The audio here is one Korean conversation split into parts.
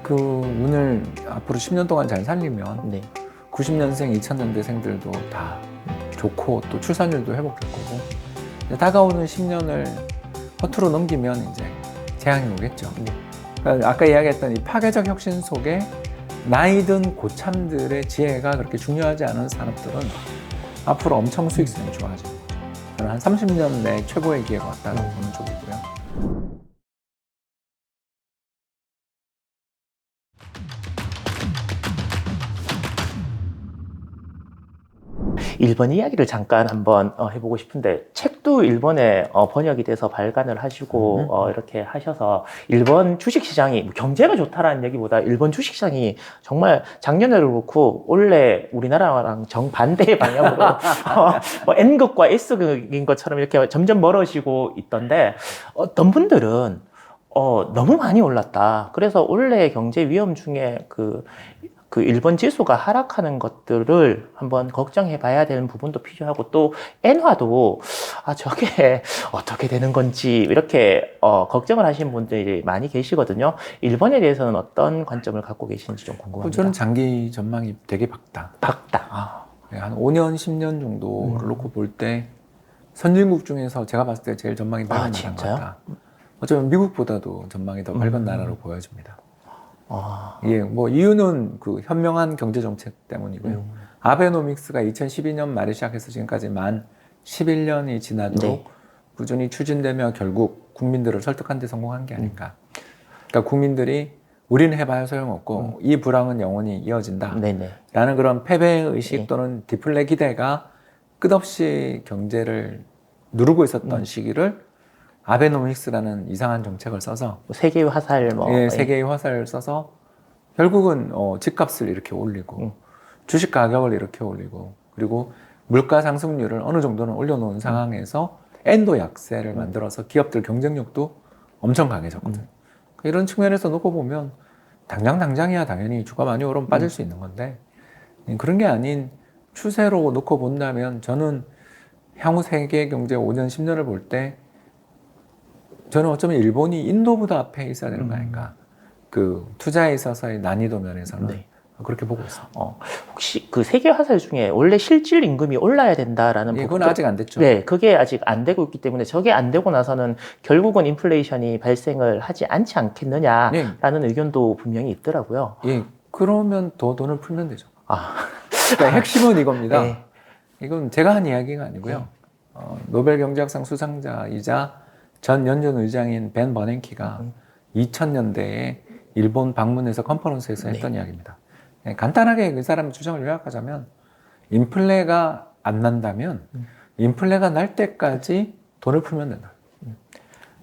그 운을 앞으로 10년 동안 잘 살리면 네. 90년생, 2000년대생들도 다 좋고 또 출산율도 회복될 거고 이제 다가오는 10년을 허투루 넘기면 이제 재앙이 오겠죠. 네. 그러니까 아까 이야기했던 이 파괴적 혁신 속에 나이든 고참들의 지혜가 그렇게 중요하지 않은 산업들은 앞으로 엄청 수익성이 좋아지는 거죠. 저는 한 30년 내 최고의 기회가 왔다고 보는 쪽이고요. 일본 이야기를 잠깐 한번 해보고 싶은데 책도 일본에 번역이 돼서 발간을 하시고 이렇게 하셔서 일본 주식시장이 경제가 좋다라는 얘기보다 일본 주식시장이 정말 작년에도 그렇고 올해 우리나라랑 정반대의 방향으로 뭐 N극과 S극인 것처럼 이렇게 점점 멀어지고 있던데 어떤 분들은 너무 많이 올랐다. 그래서 올해 경제 위험 중에 그 일본 지수가 하락하는 것들을 한번 걱정해 봐야 되는 부분도 필요하고 또 엔화도 저게 어떻게 되는 건지 이렇게 걱정을 하시는 분들이 많이 계시거든요. 일본에 대해서는 어떤 관점을 갖고 계신지 좀 궁금합니다. 저는 장기 전망이 되게 밝다. 한 5년, 10년 정도를 놓고 볼 때 선진국 중에서 제가 봤을 때 제일 전망이 밝은 나라인 것 같다. 어쩌면 미국보다도 전망이 더 밝은 나라로 보여집니다. 예, 뭐 이유는 그 현명한 경제 정책 때문이고요. 아베노믹스가 2012년 말에 시작해서 지금까지 만 11년이 지나도록 네. 꾸준히 추진되며 결국 국민들을 설득한 데 성공한 게 아닌가. 그러니까 국민들이 우리는 해봐야 소용없고 이 불황은 영원히 이어진다. 네네. 라는 그런 패배의식 네. 또는 디플레 기대가 끝없이 경제를 누르고 있었던 시기를 아베노믹스라는 이상한 정책을 써서 세계의 화살 예, 세계의 화살을 써서 결국은 집값을 이렇게 올리고 주식 가격을 이렇게 올리고 그리고 물가 상승률을 어느 정도는 올려놓은 상황에서 엔도 약세를 만들어서 기업들 경쟁력도 엄청 강해졌거든요. 이런 측면에서 놓고 보면 당장이야 당연히 주가 많이 오르면 빠질 수 있는 건데 그런 게 아닌 추세로 놓고 본다면 저는 향후 세계 경제 5년, 10년을 볼 때 저는 어쩌면 일본이 인도보다 앞에 있어야 되는 거 아닌가. 그 투자에 있어서의 난이도 면에서는 네. 그렇게 보고 있습니다. 혹시 그 세계 화살 중에 원래 실질 임금이 올라야 된다라는 예, 그건 부분도- 아직 안 됐죠. 네, 그게 아직 안 되고 있기 때문에 저게 안 되고 나서는 결국은 인플레이션이 발생을 하지 않지 않겠느냐라는 의견도 분명히 있더라고요. 예, 그러면 더 돈을 풀면 되죠. 아, 그러니까 핵심은 이겁니다. 네. 이건 제가 한 이야기가 아니고요. 노벨 경제학상 수상자이자 전 연준 의장인 벤 버냉키가 2000년대에 일본 방문해서 컨퍼런스에서 했던 이야기입니다. 예, 간단하게 그 사람의 주장을 요약하자면 인플레가 안 난다면 인플레가 날 때까지 돈을 풀면 된다.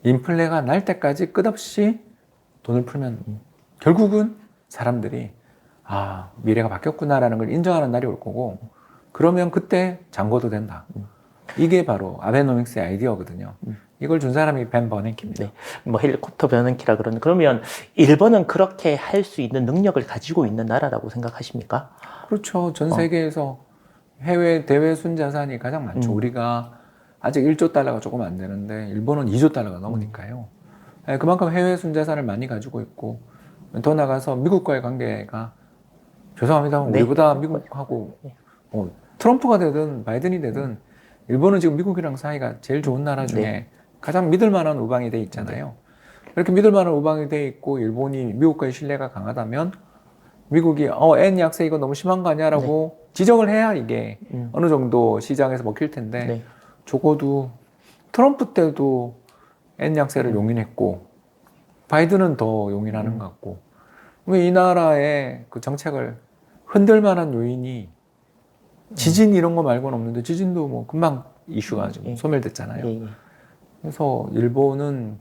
인플레가 날 때까지 끝없이 돈을 풀면 결국은 사람들이 미래가 바뀌었구나라는 걸 인정하는 날이 올 거고 그러면 그때 잠궈도 된다. 이게 바로 아베노믹스의 아이디어거든요. 이걸 준 사람이 벤 버냉키입니다. 네. 뭐 헬리콥터 버냉키라 그러면 일본은 그렇게 할 수 있는 능력을 가지고 있는 나라라고 생각하십니까? 그렇죠. 전 세계에서 해외 대외 순자산이 가장 많죠. 우리가 아직 1조 달러가 조금 안 되는데 일본은 2조 달러가 넘으니까요. 네, 그만큼 해외 순자산을 많이 가지고 있고 더 나가서 미국과의 관계가 죄송합니다. 네. 우리보다 미국하고 트럼프가 되든 바이든이 되든 일본은 지금 미국이랑 사이가 제일 좋은 나라 중에 가장 믿을 만한 우방이 돼 있잖아요. 이렇게 믿을 만한 우방이 돼 있고 일본이 미국과의 신뢰가 강하다면 미국이 N 약세 이거 너무 심한 거 아니야라고 지적을 해야 이게 어느 정도 시장에서 먹힐 텐데 적어도 트럼프 때도 N 약세를 용인했고 바이든은 더 용인하는 것 같고 왜 이 나라의 그 정책을 흔들 만한 요인이 지진 이런 거 말고는 없는데 지진도 뭐 금방 이슈가 좀 소멸됐잖아요. 그래서 일본은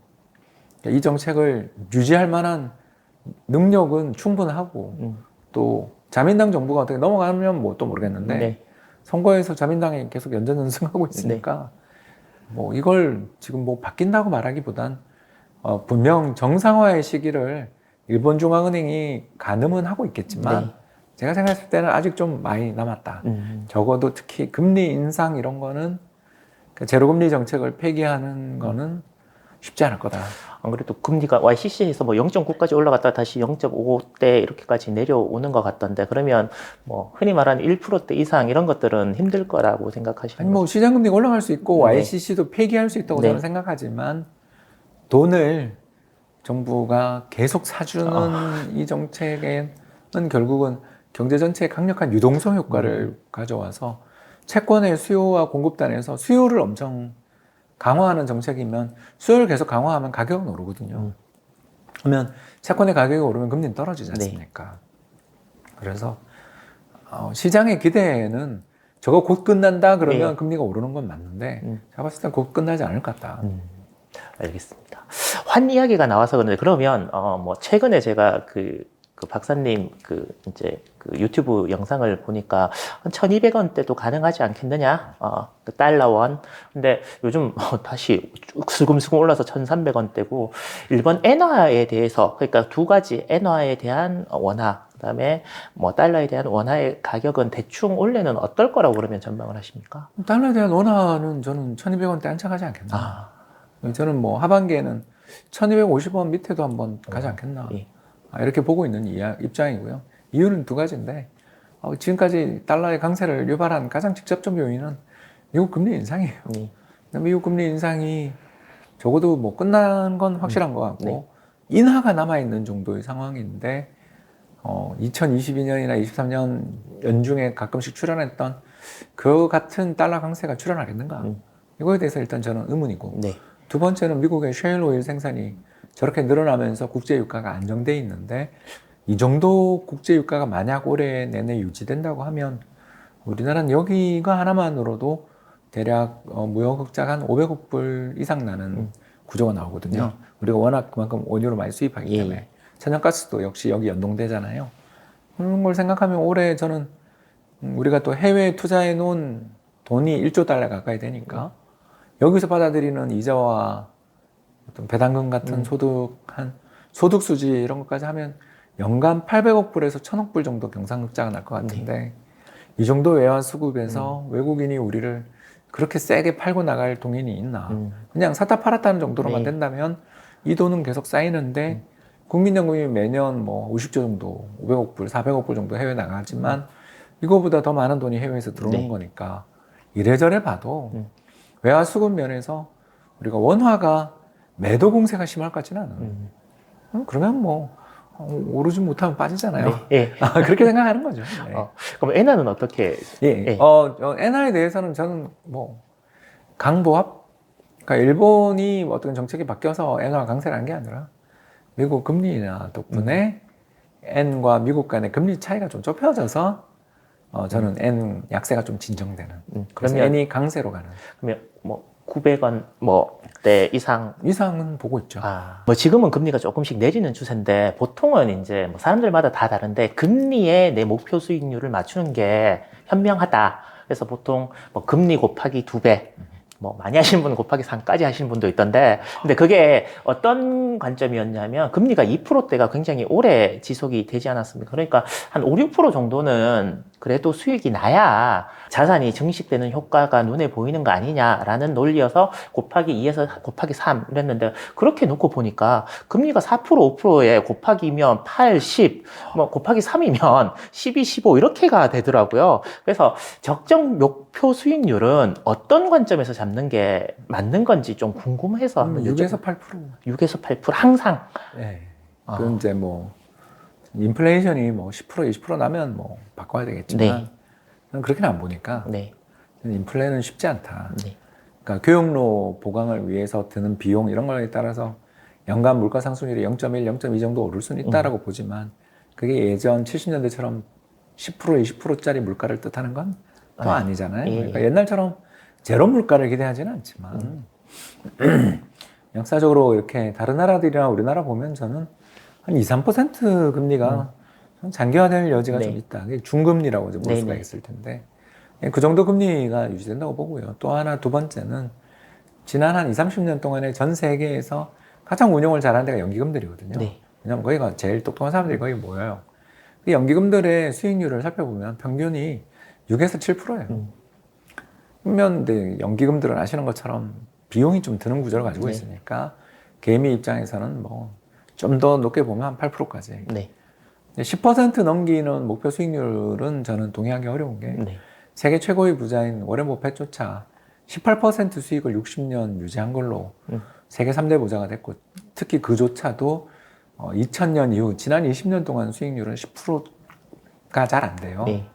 이 정책을 유지할 만한 능력은 충분하고 또 자민당 정부가 어떻게 넘어가면 뭐 또 모르겠는데 선거에서 자민당이 계속 연전연승하고 있으니까 뭐 이걸 지금 뭐 바뀐다고 말하기보단 분명 정상화의 시기를 일본 중앙은행이 가늠은 하고 있겠지만 제가 생각했을 때는 아직 좀 많이 남았다. 적어도 특히 금리 인상 이런 거는 제로금리 정책을 폐기하는 거는 쉽지 않을 거다. 안 그래도 금리가 YCC에서 뭐 0.9까지 올라갔다 다시 0.5대 이렇게까지 내려오는 것 같던데, 그러면 뭐 흔히 말하는 1%대 이상 이런 것들은 힘들 거라고 생각하시는 아니 뭐 거죠? 시장금리가 올라갈 수 있고 네. YCC도 폐기할 수 있다고 네. 저는 생각하지만 돈을 정부가 계속 사주는 이 정책에는 결국은 경제 전체에 강력한 유동성 효과를 가져와서 채권의 수요와 공급단에서 수요를 엄청 강화하는 정책이면 수요를 계속 강화하면 가격은 오르거든요. 그러면 채권의 가격이 오르면 금리는 떨어지지 않습니까? 그래서 시장의 기대는 저거 곧 끝난다 그러면 네. 금리가 오르는 건 맞는데 제가 봤을 때 곧 끝나지 않을 것 같다. 알겠습니다. 환 이야기가 나와서 그런데, 그러면 뭐 최근에 제가 그 박사님 이제 그 유튜브 영상을 보니까 한 1,200원대도 가능하지 않겠느냐? 그 달러 원. 근데 요즘 다시 슬금슬금 올라서 1,300원대고, 일본 엔화에 대해서, 그러니까 두 가지 엔화에 대한 원화, 그다음에 뭐 달러에 대한 원화의 가격은 대충 올해는 어떨 거라고 그러면 전망을 하십니까? 달러에 대한 원화는 저는 1,200원대 안착하지 않겠나. 저는 뭐 하반기에는 1,250원 밑에도 한번 가지 않겠나. 예. 이렇게 보고 있는 입장이고요. 이유는 두 가지인데 지금까지 달러의 강세를 유발한 가장 직접적 요인은 미국 금리 인상이에요. 미국 금리 인상이 적어도 뭐 끝난 건 확실한 것 같고 인하가 남아있는 정도의 상황인데 2022년이나 23년 연중에 가끔씩 출현했던 그 같은 달러 강세가 출현하겠는가. 이거에 대해서 일단 저는 의문이고, 두 번째는 미국의 셰일 오일 생산이 저렇게 늘어나면서 국제 유가가 안정돼 있는데, 이 정도 국제 유가가 만약 올해 내내 유지된다고 하면 우리나라는 여기가 하나만으로도 대략 무역 흑자가 한 500억 불 이상 나는 구조가 나오거든요. 우리가 워낙 그만큼 원유를 많이 수입하기 때문에. 천연가스도 역시 여기 연동되잖아요. 그런 걸 생각하면 올해 저는 우리가 또 해외에 투자해 놓은 돈이 1조 달러 가까이 되니까 여기서 받아들이는 이자와 어떤 배당금 같은 소득 수지 이런 것까지 하면 연간 800억 불에서 1,000억 불 정도 경상흑자가 날 것 같은데, 이 정도 외환 수급에서 외국인이 우리를 그렇게 세게 팔고 나갈 동인이 있나. 그냥 샀다 팔았다는 정도로만 된다면 이 돈은 계속 쌓이는데 국민연금이 매년 뭐 50조 정도, 500억 불, 400억 불 정도 해외 나가지만 이거보다 더 많은 돈이 해외에서 들어오는 거니까 이래저래 봐도 외화 수급 면에서 우리가 원화가 매도 공세가 심할 것 같지는 않아요. 그러면 뭐 오르지 못하면 빠지잖아요. 그렇게 생각하는 거죠. 그럼 엔화는 어떻게? 엔화에 대해서는 저는 뭐 강보합, 그러니까 일본이 어떤 정책이 바뀌어서 엔화가 강세를 한 게 아니라 미국 금리 인하 덕분에 엔과 미국 간의 금리 차이가 좀 좁혀져서 저는 엔 약세가 좀 진정되는. 그래서 그러면 엔이 강세로 가는. 그러면 뭐 900원 뭐대 이상은 보고 있죠. 뭐 지금은 금리가 조금씩 내리는 추세인데, 보통은 이제 뭐 사람들마다 다 다른데 금리에 내 목표 수익률을 맞추는 게 현명하다. 그래서 보통 뭐 금리 곱하기 2배, 뭐 많이 하시는 분은 곱하기 3까지 하시는 분도 있던데, 근데 그게 어떤 관점이었냐면 금리가 2%대가 굉장히 오래 지속이 되지 않았습니까? 그러니까 한 5, 6% 정도는 그래도 수익이 나야 자산이 증식되는 효과가 눈에 보이는 거 아니냐라는 논리여서 곱하기 2에서 곱하기 3 이랬는데, 그렇게 놓고 보니까 금리가 4%, 5%에 곱하기면 8, 10, 뭐 곱하기 3이면 12, 15 이렇게가 되더라고요. 그래서 적정 목표 수익률은 어떤 관점에서 잡는 게 맞는 건지 좀 궁금해서 한번 6에서 8%. 6에서 8% 항상. 그 이제 뭐 인플레이션이 뭐 10%, 20% 나면 뭐 바꿔야 되겠지만 저는 그렇게는 안 보니까 인플레는 쉽지 않다. 그러니까 교육로 보강을 위해서 드는 비용 이런 거에 따라서 연간 물가 상승률이 0.1, 0.2 정도 오를 수는 있다라고 보지만 그게 예전 70년대처럼 10%, 20%짜리 물가를 뜻하는 건 또 아니잖아요. 그러니까 옛날처럼 제로 물가를 기대하지는 않지만 역사적으로 이렇게 다른 나라들이나 우리나라 보면 저는 한 2, 3% 금리가 장기화될 여지가 좀 있다. 그게 중금리라고 이제 볼 수가 있을 텐데 그 정도 금리가 유지된다고 보고요. 또 하나 두 번째는 지난 한 20, 30년 동안에 전 세계에서 가장 운용을 잘하는 데가 연기금들이거든요. 왜냐하면 거기가 제일 똑똑한 사람들이 거기 모여요. 그 연기금들의 수익률을 살펴보면 평균이 6에서 7%예요. 그러면 연기금들은 아시는 것처럼 비용이 좀 드는 구조를 가지고 있으니까 개미 입장에서는 뭐 좀 더 높게 보면 한 8%까지. 네. 10% 넘기는 목표 수익률은 저는 동의하기 어려운 게 네. 세계 최고의 부자인 워렌 버핏조차 18% 수익을 60년 유지한 걸로 세계 3대 부자가 됐고, 특히 그조차도 2000년 이후 지난 20년 동안 수익률은 10%가 잘 안 돼요. 네.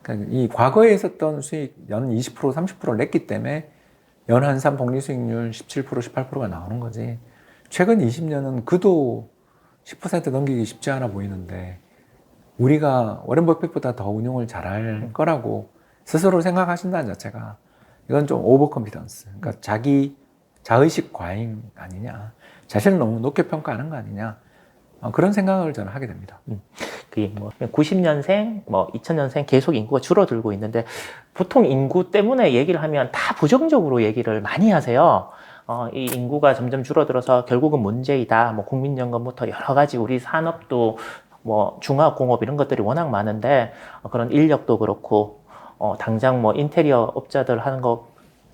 그러니까 이 과거에 있었던 수익 연 20%, 30%를 냈기 때문에 연 환산 복리 수익률 17%, 18%가 나오는 거지. 최근 20년은 그도 10% 넘기기 쉽지 않아 보이는데 우리가 워렌 버핏보다 더 운용을 잘할 거라고 스스로 생각하신다는 자체가 이건 좀 오버 컨피던스. 그러니까 자기 자의식 과잉 아니냐. 자신을 너무 높게 평가하는 거 아니냐. 그런 생각을 저는 하게 됩니다. 그게 뭐 90년생, 뭐 2000년생 계속 인구가 줄어들고 있는데 보통 인구 때문에 얘기를 하면 다 부정적으로 얘기를 많이 하세요. 이 인구가 점점 줄어들어서 결국은 문제이다. 뭐 국민연금부터 여러 가지 우리 산업도 뭐 중화공업 이런 것들이 워낙 많은데 그런 인력도 그렇고 당장 뭐 인테리어 업자들 하는 거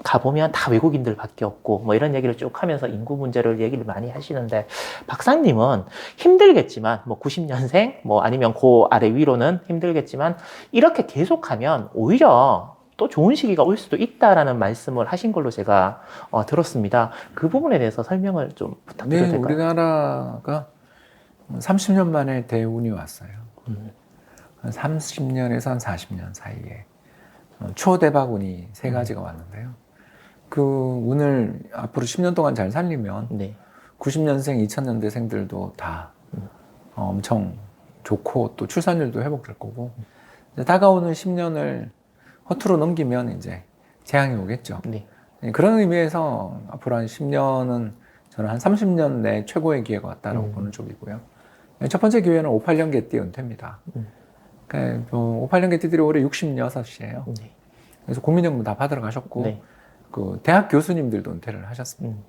가보면 다 외국인들밖에 없고 뭐 이런 얘기를 쭉 하면서 인구 문제를 얘기를 많이 하시는데 박사님은 힘들겠지만 뭐 90년생 뭐 아니면 그 아래 위로는 힘들겠지만 이렇게 계속하면 오히려 또 좋은 시기가 올 수도 있다라는 말씀을 하신 걸로 제가 들었습니다. 그 부분에 대해서 설명을 좀 부탁드려도 네, 될까요? 우리나라가 30년 만에 대운이 왔어요. 한 30년에서 한 40년 사이에 초대박운이 세 가지가 왔는데요. 그 운을 앞으로 10년 동안 잘 살리면 네. 90년생, 2000년대생들도 다 엄청 좋고 또 출산율도 회복될 거고 이제 다가오는 10년을 허투루 넘기면 이제 재앙이 오겠죠. 네. 그런 의미에서 앞으로 한 10년은 저는 한 30년 내 최고의 기회가 왔다라고 보는 쪽이고요. 첫 번째 기회는 58년 개띠 은퇴입니다. 그러니까 58년 개띠들이 올해 66이에요. 네. 그래서 국민연금 다 받으러 가셨고 네. 그 대학 교수님들도 은퇴를 하셨습니다.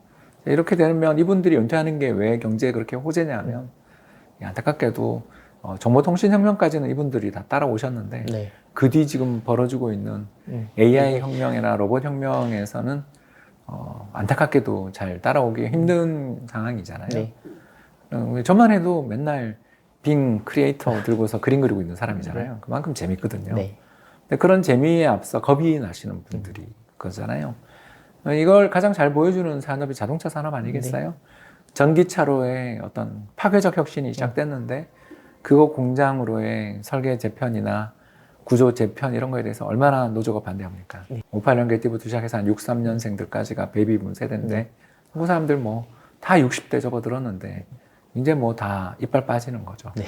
이렇게 되면 이분들이 은퇴하는 게 왜 경제에 그렇게 호재냐면 안타깝게도 정보통신혁명까지는 이분들이 다 따라오셨는데 네. 그 뒤 지금 벌어지고 있는 AI 혁명이나 로봇 혁명에서는 안타깝게도 잘 따라오기 힘든 상황이잖아요. 네. 저만 해도 맨날 빙 크리에이터 들고서 그림 그리고 있는 사람이잖아요. 그만큼 재밌거든요. 네. 근데 그런 재미에 앞서 겁이 나시는 분들이 그거잖아요. 이걸 가장 잘 보여주는 산업이 자동차 산업 아니겠어요? 전기차로의 어떤 파괴적 혁신이 시작됐는데 그거 공장으로의 설계 재편이나 구조 재편 이런 거에 대해서 얼마나 노조가 반대합니까? 58년 개띠부터 시작해서 한 63년생들까지가 베이비붐 세대인데 그 사람들 뭐 다 60대 접어들었는데 이제 뭐 다 이빨 빠지는 거죠. 네.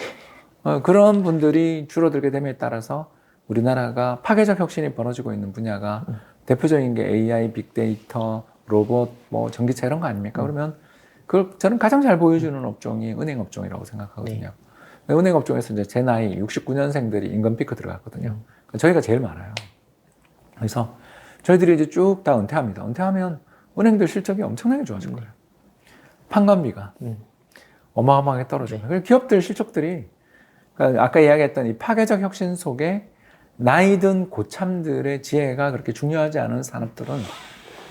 그런 분들이 줄어들게 됨에 따라서 우리나라가 파괴적 혁신이 벌어지고 있는 분야가 대표적인 게 AI, 빅데이터, 로봇, 뭐 전기차 이런 거 아닙니까? 그러면 그걸 저는 가장 잘 보여주는 업종이 은행 업종이라고 생각하거든요. 은행 업종에서 이제 제 나이 69년생들이 임금 피크 들어갔거든요. 저희가 제일 많아요. 그래서 저희들이 이제 쭉 다 은퇴합니다. 은퇴하면 은행들 실적이 엄청나게 좋아진 거예요. 판관비가 어마어마하게 떨어져요. 그래서 기업들 실적들이 그러니까 아까 이야기했던 이 파괴적 혁신 속에 나이든 고참들의 지혜가 그렇게 중요하지 않은 산업들은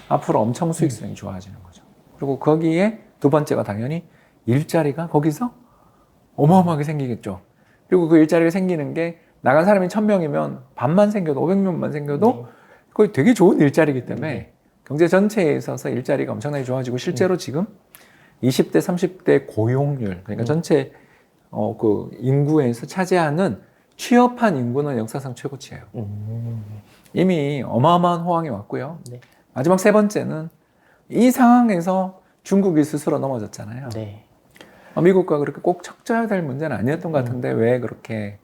앞으로 엄청 수익성이 좋아지는 거죠. 그리고 거기에 두 번째가 당연히 일자리가 거기서 어마어마하게 생기겠죠. 그리고 그 일자리가 생기는 게 나간 사람이 1000명이면 반만 생겨도 500명만 생겨도 거의 되게 좋은 일자리이기 때문에 경제 전체에 있어서 일자리가 엄청나게 좋아지고 실제로 지금 20대, 30대 고용률 그러니까 전체 그 인구에서 차지하는 취업한 인구는 역사상 최고치예요. 이미 어마어마한 호황이 왔고요. 네. 마지막 세 번째는 이 상황에서 중국이 스스로 넘어졌잖아요. 네. 미국과 그렇게 꼭 척져야 될 문제는 아니었던 것 같은데 왜 그렇게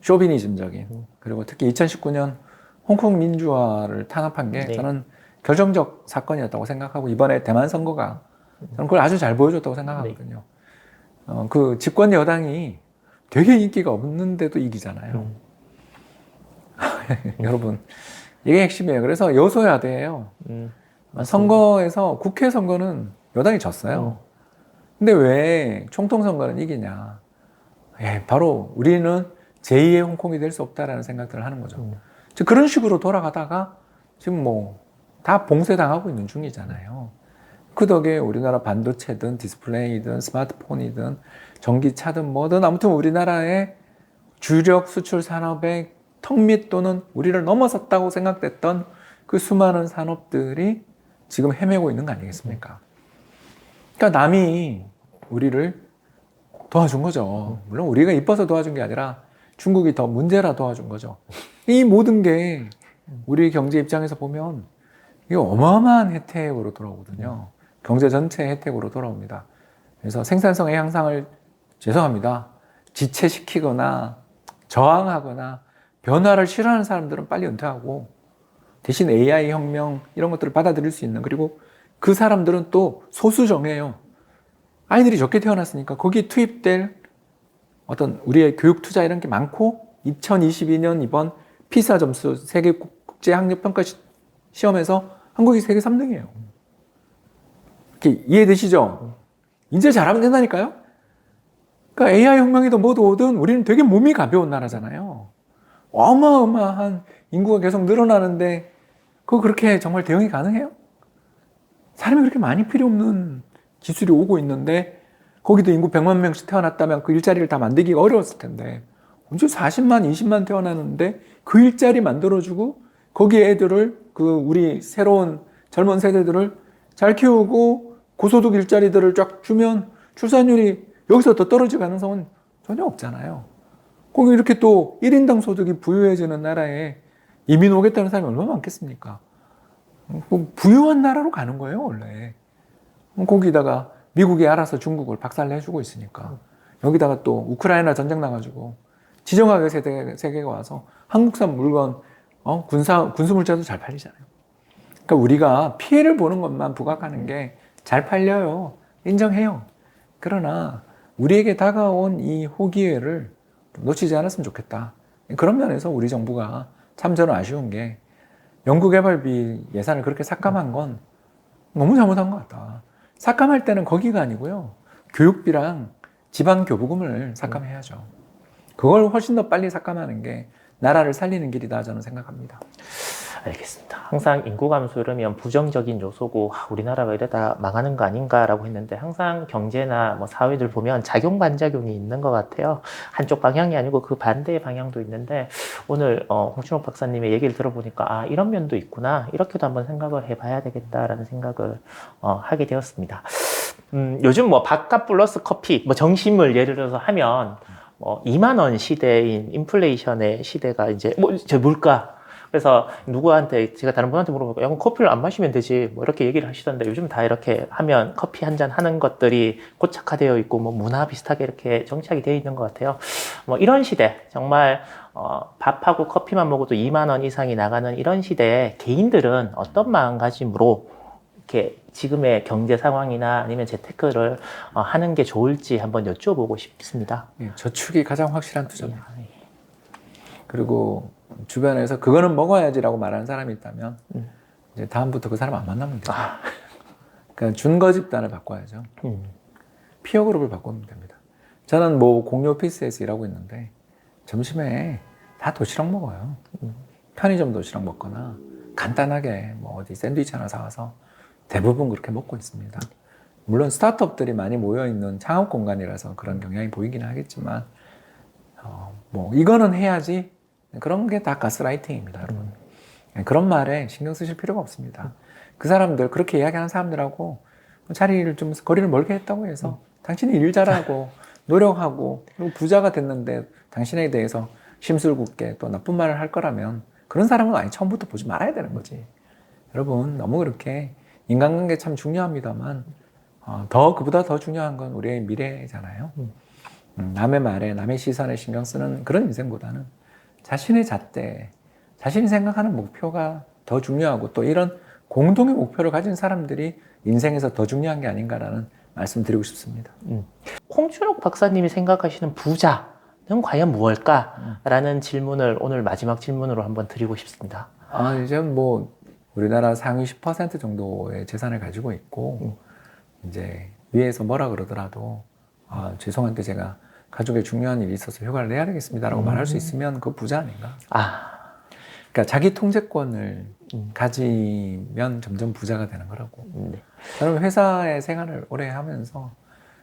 쇼비니즘적인 그리고 특히 2019년 홍콩 민주화를 탄압한 게 저는 결정적 사건이었다고 생각하고 이번에 대만 선거가 저는 그걸 아주 잘 보여줬다고 생각하거든요. 그 집권 여당이 되게 인기가 없는데도 이기잖아요. 여러분 이게 핵심이에요. 그래서 여소야대예요. 선거에서 국회 선거는 여당이 졌어요. 근데 왜 총통 선거는 이기냐? 바로 우리는 제2의 홍콩이 될 수 없다라는 생각들을 하는 거죠. 즉 그런 식으로 돌아가다가 지금 뭐 다 봉쇄당하고 있는 중이잖아요. 그 덕에 우리나라 반도체든 디스플레이든 스마트폰이든 전기차든 뭐든 아무튼 우리나라의 주력 수출 산업의 턱밑 또는 우리를 넘어섰다고 생각됐던 그 수많은 산업들이 지금 헤매고 있는 거 아니겠습니까? 그러니까 남이 우리를 도와준 거죠. 물론 우리가 이뻐서 도와준 게 아니라 중국이 더 문제라 도와준 거죠. 이 모든 게 우리 경제 입장에서 보면 이게 어마어마한 혜택으로 돌아오거든요. 경제 전체 혜택으로 돌아옵니다. 그래서 생산성의 향상을 죄송합니다. 지체시키거나 저항하거나 변화를 싫어하는 사람들은 빨리 은퇴하고 대신 AI 혁명 이런 것들을 받아들일 수 있는, 그리고 그 사람들은 또 소수 정예요. 아이들이 적게 태어났으니까 거기에 투입될 어떤 우리의 교육 투자 이런 게 많고 2022년 이번 피사 점수 세계 국제 학력 평가 시험에서 한국이 세계 3등이에요. 이렇게 이해되시죠? 이제 잘하면 된다니까요? 그러니까 AI 혁명이든 뭐든 오든 우리는 되게 몸이 가벼운 나라잖아요. 어마어마한 인구가 계속 늘어나는데 그거 그렇게 정말 대응이 가능해요? 사람이 그렇게 많이 필요 없는 기술이 오고 있는데 거기도 인구 100만 명씩 태어났다면 그 일자리를 다 만들기가 어려웠을 텐데 언제 40만, 20만 태어나는데 그 일자리 만들어주고 거기에 애들을 그 우리 새로운 젊은 세대들을 잘 키우고 고소득 일자리들을 쫙 주면 출산율이 여기서 더 떨어질 가능성은 전혀 없잖아요. 거기 이렇게 또 1인당 소득이 부유해지는 나라에 이민 오겠다는 사람이 얼마나 많겠습니까? 뭐 부유한 나라로 가는 거예요, 원래. 거기다가 미국이 알아서 중국을 박살내주고 있으니까. 여기다가 또 우크라이나 전쟁 나가지고 지정학의 세계가 와서 한국산 물건, 군수물자도 잘 팔리잖아요. 그러니까 우리가 피해를 보는 것만 부각하는 게 잘 팔려요. 인정해요. 그러나 우리에게 다가온 이 호기회를 놓치지 않았으면 좋겠다. 그런 면에서 우리 정부가 참 저는 아쉬운 게 연구개발비 예산을 그렇게 삭감한 건 너무 잘못한 것 같다. 삭감할 때는 거기가 아니고요. 교육비랑 지방교부금을 삭감해야죠. 그걸 훨씬 더 빨리 삭감하는 게 나라를 살리는 길이다 저는 생각합니다. 알겠습니다. 항상 인구 감소 이러면 부정적인 요소고 우리나라가 이러다 망하는 거 아닌가라고 했는데 항상 경제나 뭐 사회들 보면 작용 반작용이 있는 것 같아요. 한쪽 방향이 아니고 그 반대의 방향도 있는데 오늘 홍춘옥 박사님의 얘기를 들어보니까 이런 면도 있구나, 이렇게도 한번 생각을 해봐야 되겠다라는 생각을 하게 되었습니다. 요즘 뭐 밥값 플러스 커피, 뭐 정심을 예를 들어서 하면 2만 원 시대인 인플레이션의 시대가 이제 저 물가. 그래서 누구한테 제가 다른 분한테 물어보니까 야, 그럼 커피를 안 마시면 되지 뭐 이렇게 얘기를 하시던데 요즘 다 이렇게 하면 커피 한 잔 하는 것들이 고착화되어 있고 뭐 문화 비슷하게 이렇게 정착이 되어 있는 것 같아요. 뭐 이런 시대 정말 밥하고 커피만 먹어도 2만 원 이상이 나가는 이런 시대에 개인들은 어떤 마음가짐으로 이렇게 지금의 경제 상황이나 아니면 재테크를 하는 게 좋을지 한번 여쭤보고 싶습니다. 예, 저축이 가장 확실한 투자입니다. 그리고 주변에서 그거는 먹어야지라고 말하는 사람이 있다면 이제 다음부터 그 사람 안 만나면 돼요. 그러니까 준거 집단을 바꿔야죠. 피어 그룹을 바꾸면 됩니다. 저는 뭐 공유 오피스에서 일하고 있는데 점심에 다 도시락 먹어요. 편의점 도시락 먹거나 간단하게 뭐 어디 샌드위치 하나 사와서 대부분 그렇게 먹고 있습니다. 물론 스타트업들이 많이 모여있는 창업 공간이라서 그런 경향이 보이기는 하겠지만 뭐 이거는 해야지, 그런 게 다 가스라이팅입니다, 여러분. 그런 말에 신경 쓰실 필요가 없습니다. 그 사람들, 그렇게 이야기하는 사람들하고 자리를 좀 거리를 멀게 했다고 해서 당신이 일 잘하고 노력하고 그리고 부자가 됐는데 당신에 대해서 심술궂게 또 나쁜 말을 할 거라면 그런 사람은 아예 처음부터 보지 말아야 되는 거지. 여러분, 너무 그렇게 인간관계 참 중요합니다만 그보다 더 중요한 건 우리의 미래잖아요. 남의 말에 남의 시선에 신경 쓰는 그런 인생보다는 자신의 잣대, 자신이 생각하는 목표가 더 중요하고 또 이런 공동의 목표를 가진 사람들이 인생에서 더 중요한 게 아닌가라는 말씀 드리고 싶습니다. 홍춘옥 박사님이 생각하시는 부자는 과연 무엇일까라는 질문을 오늘 마지막 질문으로 한번 드리고 싶습니다. 이제 뭐 우리나라 상위 10% 정도의 재산을 가지고 있고 이제 위에서 뭐라 그러더라도 죄송한데 제가 가족에 중요한 일이 있어서 휴가를 내야 되겠습니다라고 말할 수 있으면 그거 부자 아닌가? 그러니까 자기 통제권을 가지면 점점 부자가 되는 거라고. 네. 저는 회사의 생활을 오래 하면서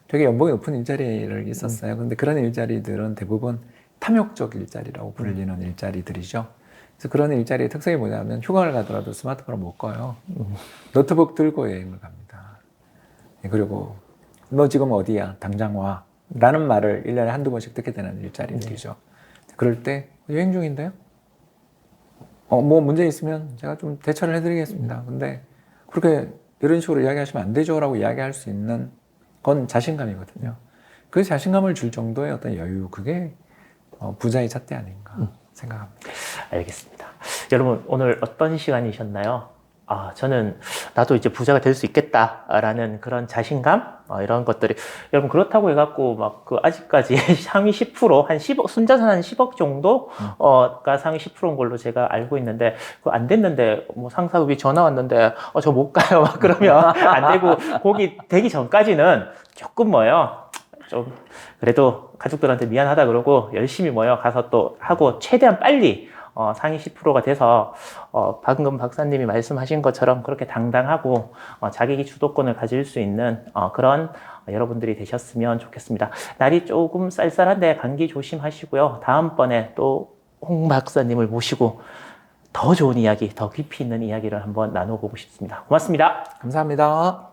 되게 연봉이 높은 일자리를 있었어요. 근데 그런 일자리들은 대부분 탐욕적 일자리라고 불리는 일자리들이죠. 그래서 그런 일자리의 특성이 뭐냐면 휴가를 가더라도 스마트폰을 못 꺼요. 노트북 들고 여행을 갑니다. 그리고 너 지금 어디야? 당장 와. 라는 말을 1년에 한두 번씩 듣게 되는 일자리들이죠. 그럴 때 여행 중인데요? 뭐 문제 있으면 제가 좀 대처를 해드리겠습니다. 근데 그렇게 이런 식으로 이야기하시면 안 되죠 라고 이야기할 수 있는 건 자신감이거든요. 그 자신감을 줄 정도의 어떤 여유, 그게 부자의 잣대 아닌가 생각합니다. 알겠습니다. 여러분, 오늘 어떤 시간이셨나요? 저는 나도 이제 부자가 될 수 있겠다라는 그런 자신감? 이런 것들이. 여러분, 그렇다고 해갖고, 아직까지 상위 10%, 한 10억, 순자산 한 10억 정도가 상위 10%인 걸로 제가 알고 있는데, 그거 안 됐는데, 상사급이 전화 왔는데, 저 못 가요. 막 그러면 안 되고, 거기 되기 전까지는 조금 좀, 그래도 가족들한테 미안하다 그러고, 열심히 가서 또 하고, 최대한 빨리 상위 10%가 돼서 방금 박사님이 말씀하신 것처럼 그렇게 당당하고 자기 주도권을 가질 수 있는 그런 여러분들이 되셨으면 좋겠습니다. 날이 조금 쌀쌀한데 감기 조심하시고요. 다음번에 또 홍 박사님을 모시고 더 좋은 이야기, 더 깊이 있는 이야기를 한번 나눠보고 싶습니다. 고맙습니다. 감사합니다.